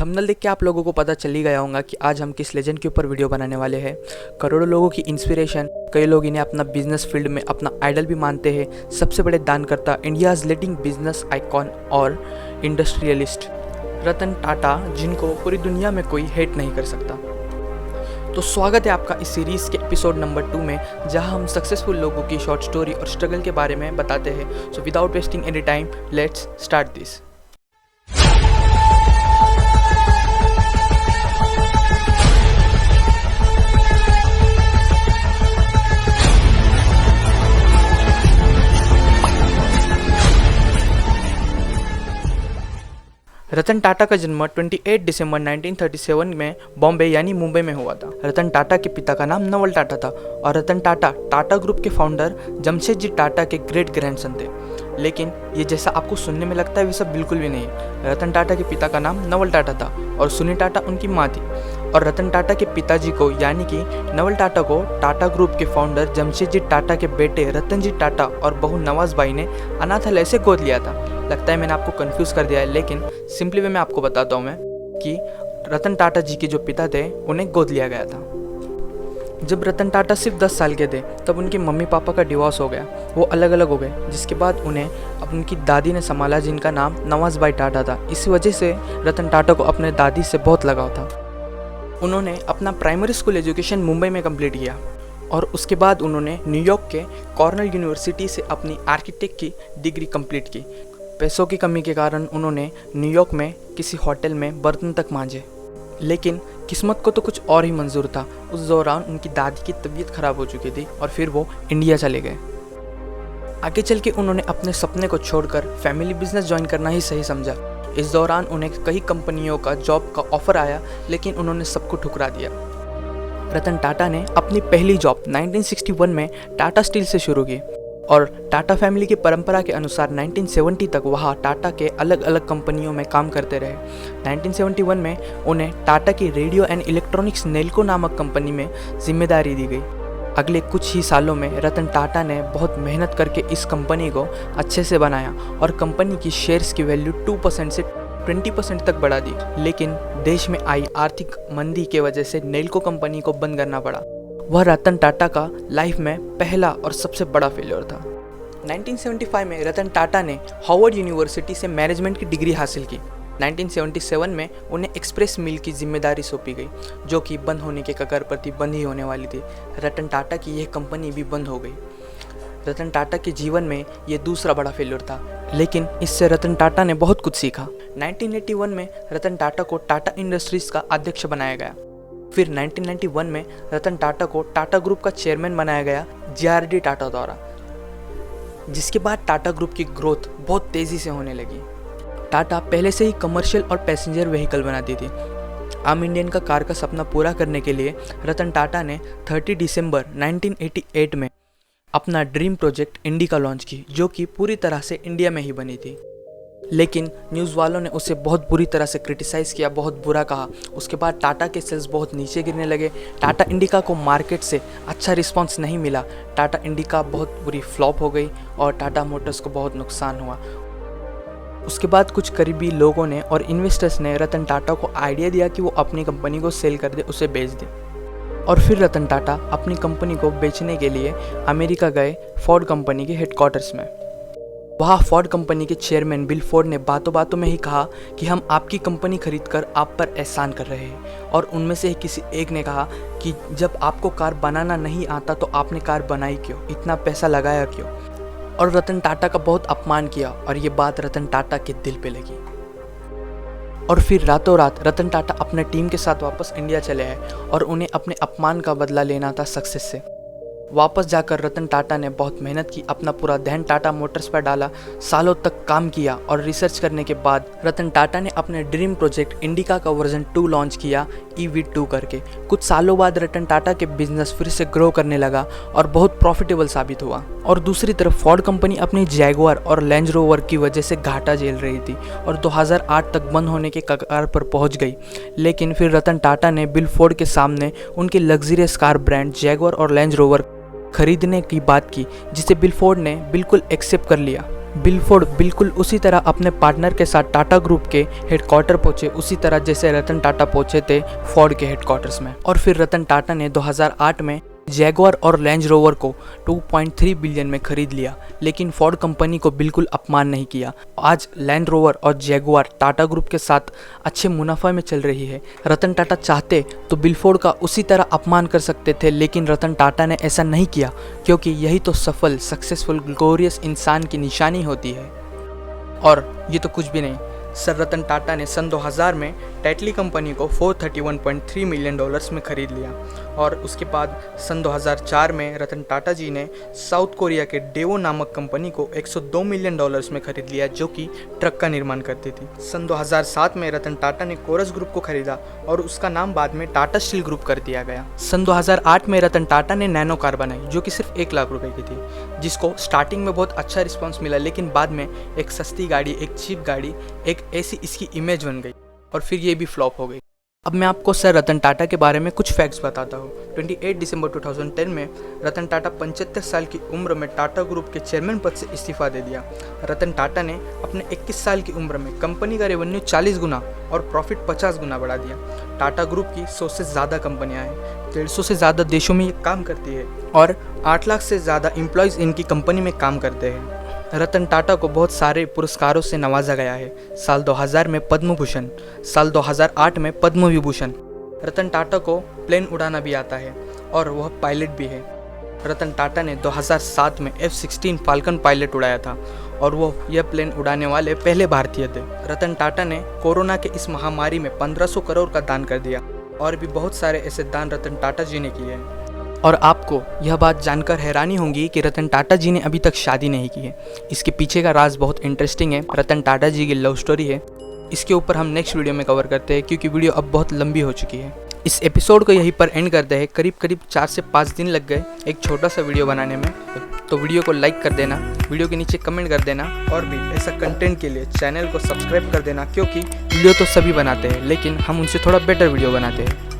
Thumbnail देख के आप लोगों को पता चल ही गया होगा कि आज हम किस लेजेंड के ऊपर वीडियो बनाने वाले हैं। करोड़ों लोगों की इंस्पिरेशन, कई लोग इन्हें अपना बिजनेस फील्ड में अपना आइडल भी मानते हैं। सबसे बड़े दानकर्ता, इंडियाज़ लीडिंग बिजनेस आइकॉन और इंडस्ट्रियलिस्ट रतन टाटा, जिनको पूरी दुनिया में कोई हेट नहीं कर सकता। तो स्वागत है आपका इस सीरीज़ के एपिसोड नंबर 2 में, जहां हम सक्सेसफुल लोगों की शॉर्ट स्टोरी और स्ट्रगल के बारे में बताते हैं। So without wasting any time, let's start this. Ratan Tata का जन्म 28 दिसंबर 1937 में बॉम्बे यानी मुंबई में हुआ था। रतन टाटा के पिता का नाम नवल टाटा था और रतन टाटा टाटा ग्रुप के फाउंडर जमशेदजी टाटा के ग्रेट ग्रैंडसन थे। लेकिन ये जैसा आपको सुनने में लगता है वैसा बिल्कुल भी नहीं है। रतन टाटा के पिता का नाम नवल टाटा था और सुनी टाटा उनकी माँ थी। और रतन टाटा के पिताजी को यानी कि नवल टाटा को टाटा ग्रुप के फाउंडर जमशेदजी टाटा के बेटे रतनजी टाटा और बहू नवाज़बाई ने अनाथालय से गोद लिया था। लगता है मैंने आपको कंफ्यूज कर दिया है, लेकिन सिंपली वे मैं आपको बताता हूँ कि रतन टाटा जी के जो पिता थे उन्हें गोद लिया गया था। जब रतन टाटा सिर्फ 10 साल के थे तब उनके मम्मी पापा का डिवोर्स हो गया, वो अलग अलग हो गए, जिसके बाद उन्हें उनकी दादी ने संभाला जिनका नाम नवाज़बाई टाटा था। इस वजह से रतन टाटा को अपने दादी से बहुत लगाव था। उन्होंने अपना प्राइमरी स्कूल एजुकेशन मुंबई में कंप्लीट किया और उसके बाद उन्होंने न्यूयॉर्क के कॉर्नेल यूनिवर्सिटी से अपनी आर्किटेक्ट की डिग्री कंप्लीट की। पैसों की कमी के कारण उन्होंने न्यूयॉर्क में किसी होटल में बर्तन तक मांजे, लेकिन किस्मत को तो कुछ और ही मंजूर था। उस दौरान उनकी दादी की तबीयत खराब हो चुकी थी और फिर वो इंडिया चले गए। आगे चल के उन्होंने अपने सपने को छोड़कर फैमिली बिजनेस ज्वाइन करना ही सही समझा। इस दौरान उन्हें कई कंपनियों का जॉब का ऑफर आया, लेकिन उन्होंने सबको ठुकरा दिया। रतन टाटा ने अपनी पहली जॉब 1961 में टाटा स्टील से शुरू की और टाटा फैमिली की परंपरा के अनुसार 1970 तक वहाँ टाटा के अलग अलग कंपनियों में काम करते रहे। 1971 में उन्हें टाटा की रेडियो एंड इलेक्ट्रॉनिक्स नेल्को नामक कंपनी में जिम्मेदारी दी गई। अगले कुछ ही सालों में रतन टाटा ने बहुत मेहनत करके इस कंपनी को अच्छे से बनाया और कंपनी की शेयर्स की वैल्यू 2% से 20% तक बढ़ा दी। लेकिन देश में आई आर्थिक मंदी के वजह से नेल्को कंपनी को बंद करना पड़ा। वह रतन टाटा का लाइफ में पहला और सबसे बड़ा फेलियर था। 1975 में रतन टाटा ने हार्वर्ड यूनिवर्सिटी से मैनेजमेंट की डिग्री हासिल की। 1977 में उन्हें एक्सप्रेस मिल की जिम्मेदारी सौंपी गई, जो कि बंद होने के कगार पर थी, बंद ही होने वाली थी। रतन टाटा की यह कंपनी भी बंद हो गई। रतन टाटा के जीवन में ये दूसरा बड़ा फेलियर था, लेकिन इससे रतन टाटा ने बहुत कुछ सीखा। 1981 में रतन टाटा को टाटा इंडस्ट्रीज का अध्यक्ष बनाया गया। फिर 1991 में रतन टाटा को टाटा ग्रुप का चेयरमैन बनाया गया JRD टाटा द्वारा, जिसके बाद टाटा ग्रुप की ग्रोथ बहुत तेज़ी से होने लगी। टाटा पहले से ही कमर्शियल और पैसेंजर व्हीकल बनाती थी। आम इंडियन का कार का सपना पूरा करने के लिए रतन टाटा ने 30 दिसंबर 1988 में अपना ड्रीम प्रोजेक्ट इंडिका लॉन्च की, जो कि पूरी तरह से इंडिया में ही बनी थी। लेकिन न्यूज़ वालों ने उसे बहुत बुरी तरह से क्रिटिसाइज़ किया, बहुत बुरा कहा। उसके बाद टाटा के सेल्स बहुत नीचे गिरने लगे। टाटा इंडिका को मार्केट से अच्छा रिस्पांस नहीं मिला। टाटा इंडिका बहुत बुरी फ्लॉप हो गई और टाटा मोटर्स को बहुत नुकसान हुआ। उसके बाद कुछ करीबी लोगों ने और इन्वेस्टर्स ने रतन टाटा को आइडिया दिया कि वो अपनी कंपनी को सेल कर दे, उसे बेच दे। और फिर रतन टाटा अपनी कंपनी को बेचने के लिए अमेरिका गए फोर्ड कंपनी के हेडक्वार्टर्स में। वहाँ फोर्ड कंपनी के चेयरमैन बिल फोर्ड ने बातों बातों में ही कहा कि हम आपकी कंपनी खरीदकर आप पर एहसान कर रहे हैं। और उनमें से किसी एक ने कहा कि जब आपको कार बनाना नहीं आता तो आपने कार बनाई क्यों, इतना पैसा लगाया क्यों। और रतन टाटा का बहुत अपमान किया और ये बात रतन टाटा के दिल पे लगी। और फिर रातों रात रतन टाटा अपने टीम के साथ वापस इंडिया चले आए और उन्हें अपने अपमान का बदला लेना था सक्सेस से। वापस जाकर रतन टाटा ने बहुत मेहनत की, अपना पूरा ध्यान टाटा मोटर्स पर डाला, सालों तक काम किया और रिसर्च करने के बाद रतन टाटा ने अपने ड्रीम प्रोजेक्ट इंडिका का वर्जन 2 लॉन्च किया, EV2 करके। कुछ सालों बाद रतन टाटा के बिजनेस फिर से ग्रो करने लगा और बहुत प्रॉफिटेबल साबित हुआ। और दूसरी तरफ फोर्ड कंपनी अपनी जैगुआर और रेंज रोवर की वजह से घाटा झेल रही थी और 2008 तक बंद होने के कगार पर पहुंच गई। लेकिन फिर रतन टाटा ने बिल फोर्ड के सामने उनके लग्जरियस कार ब्रांड जैगुआर और रेंज रोवर खरीदने की बात की, जिसे बिल फोर्ड ने बिल्कुल एक्सेप्ट कर लिया। बिल फोर्ड बिल्कुल उसी तरह अपने पार्टनर के साथ टाटा ग्रुप के हेडक्वार्टर पहुंचे, उसी तरह जैसे रतन टाटा पहुंचे थे फोर्ड के हेडक्वार्टर्स में। और फिर रतन टाटा ने 2008 में जैगुआर और रेंज रोवर को 2.3 बिलियन में खरीद लिया, लेकिन फोर्ड कंपनी को बिल्कुल अपमान नहीं किया। आज लैंड रोवर और जैगुआर टाटा ग्रुप के साथ अच्छे मुनाफा में चल रही है। रतन टाटा चाहते तो बिल फोर्ड का उसी तरह अपमान कर सकते थे, लेकिन रतन टाटा ने ऐसा नहीं किया, क्योंकि यही तो सफल, सक्सेसफुल, ग्लोरियस इंसान की निशानी होती है। और ये तो कुछ भी नहीं, सर रतन टाटा ने सन 2000 में टेटली कंपनी को 431.3 मिलियन डॉलर्स में खरीद लिया। और उसके बाद सन 2004 में रतन टाटा जी ने साउथ कोरिया के डेवो नामक कंपनी को 102 मिलियन डॉलर्स में खरीद लिया, जो कि ट्रक का निर्माण करती थी। सन 2007 में रतन टाटा ने कोरस ग्रुप को खरीदा और उसका नाम बाद में टाटा स्टील ग्रुप कर दिया गया। सन 2008 में रतन टाटा ने नैनो कार बनाई, जो कि सिर्फ 1 लाख रुपए की थी, जिसको स्टार्टिंग में बहुत अच्छा रिस्पॉन्स मिला, लेकिन बाद में एक सस्ती गाड़ी, एक चीप गाड़ी, एक ऐसी इसकी इमेज बन गई और फिर ये भी फ्लॉप हो गई। अब मैं आपको सर रतन टाटा के बारे में कुछ फैक्ट्स बताता हूँ। 28 दिसंबर 2010 में रतन टाटा 75 साल की उम्र में टाटा ग्रुप के चेयरमैन पद से इस्तीफा दे दिया। रतन टाटा ने अपने 21 साल की उम्र में कंपनी का रेवेन्यू 40 गुना और प्रॉफिट 50 गुना बढ़ा दिया। टाटा ग्रुप की 100 से ज़्यादा कंपनियाँ हैं, 150 से ज़्यादा देशों में ये काम करती है और 8 लाख से ज़्यादा एम्प्लॉयज़ इनकी कंपनी में काम करते हैं। रतन टाटा को बहुत सारे पुरस्कारों से नवाजा गया है। साल 2000 में पद्म भूषण, साल 2008 में पद्म विभूषण। रतन टाटा को प्लेन उड़ाना भी आता है और वह पायलट भी है। रतन टाटा ने 2007 में F-16 फाल्कन पायलट उड़ाया था और वो यह प्लेन उड़ाने वाले पहले भारतीय थे। रतन टाटा ने कोरोना के इस महामारी में 1500 करोड़ का दान कर दिया और भी बहुत सारे ऐसे दान रतन टाटा जी ने किए हैं। और आपको यह बात जानकर हैरानी होगी कि रतन टाटा जी ने अभी तक शादी नहीं की है। इसके पीछे का राज बहुत इंटरेस्टिंग है, रतन टाटा जी की लव स्टोरी है। इसके ऊपर हम नेक्स्ट वीडियो में कवर करते हैं, क्योंकि वीडियो अब बहुत लंबी हो चुकी है। इस एपिसोड को यहीं पर एंड करते हैं। करीब 4 से 5 दिन लग गए एक छोटा सा वीडियो बनाने में, तो वीडियो को लाइक कर देना, वीडियो के नीचे कमेंट कर देना और भी ऐसा कंटेंट के लिए चैनल को सब्सक्राइब कर देना, क्योंकि वीडियो तो सभी बनाते हैं, लेकिन हम उनसे थोड़ा बेटर वीडियो बनाते हैं।